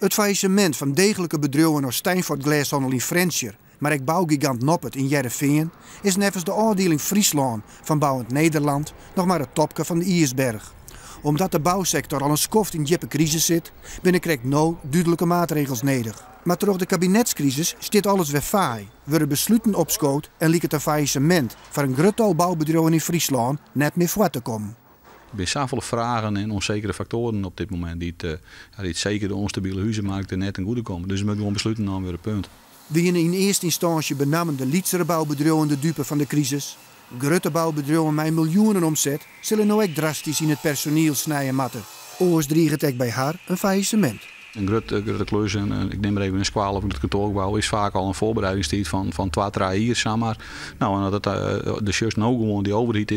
Het faillissement van degelijke bedrijven als Steinfort Glashandel in Frenscher, maar ook bouwgigant Noppert in Jereveen, is nevens de afdeling Friesland van Bouwend Nederland nog maar het topje van de ijsberg. Omdat de bouwsector al een skoft in diepe crisis zit, binnenkrijgt nou duidelijke maatregels nodig. Maar door de kabinetscrisis stiet alles weer faai, worden besluiten opschoot en liep het een faillissement van een groot bouwbedrijf in Friesland net meer voor te komen. Er zijn zoveel vragen en onzekere factoren op dit moment die het zeker de onstabiele huizenmarkt net ten goede komen. Dus we moeten gewoon besluiten dan weer een punt. Wie in eerste instantie benamen de Lietzere bouwbedrijven de dupe van de crisis. Grote bouwbedrijven met miljoenen omzet zullen nou ook drastisch in het personeel snijden matten. Oors dreigt het bij haar een faillissement. Een grote klus, en ik neem er even een squaal op het kantoorgebouw, is vaak al een voorbereidingstijd van 2-3 jaar. Maar nou, en dat de just nou gewoon die overheid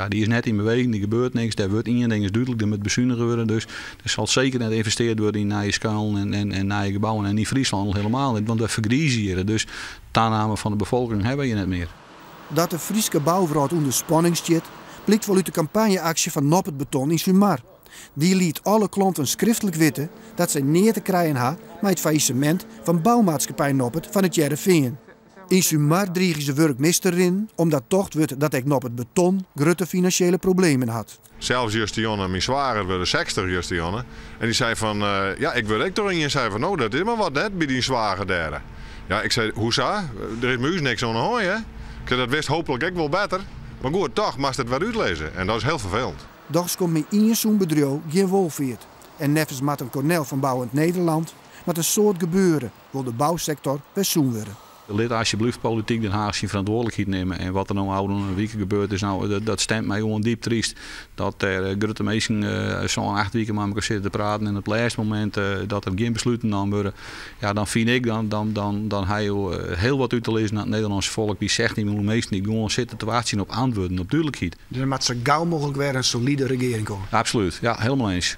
die is net in beweging, er gebeurt niks, daar wordt één ding is duidelijk, er moet bezuinigd worden. Dus er zal zeker net geïnvesteerd worden in nieuwe schuilen en nieuwe gebouwen. En in Friesland nog helemaal niet, want we vergriezen hier. Dus de aanname van de bevolking hebben je net meer. Dat de Frieske bouwraad onder spanning zit, blijkt wel uit de campagneactie van Noppert Beton in Sumar. Die liet alle klanten schriftelijk weten dat zij neer te krijgen had met het faillissement van bouwmaatschappij Noppert van het Jereveen. In Sumar dreigen ze werkmeester in, omdat tocht wordt dat ik Noppert Beton grote financiële problemen had. Zelfs Justionne, mijn zwager, werd 60 Justionne. En die zei van, ik wil ook erin. En zei van, nou dat is maar wat net bij die zwager daar. Ja, ik zei, hoezo? Er is muis niks aan de hooi, hè? Ik zei, dat wist hopelijk ook wel beter. Maar goed, toch moest het weer uitlezen. En dat is heel vervelend. Doch komt met één zo'n bedrijf geen wolveert. En nevens Martin Cornel van Bouwend Nederland, met een soort gebeuren wil de bouwsector pensioen worden. Lid alsjeblieft politiek Den Haag zijn verantwoordelijkheid nemen. En wat er nou oude een week gebeurd is, nou, dat stemt mij gewoon diep triest. Dat er grote mensen zo'n 8 weken met elkaar zitten te praten en op het laatste moment dat er geen besluiten genomen worden. Ja, dan vind ik dan hij heel wat uit te lezen naar het Nederlandse volk. Die zegt niet meer meesten die gewoon zitten te wachten op antwoorden, op duidelijkheid. Dus er moet zo gauw mogelijk weer een solide regering komen. Absoluut, ja, helemaal eens.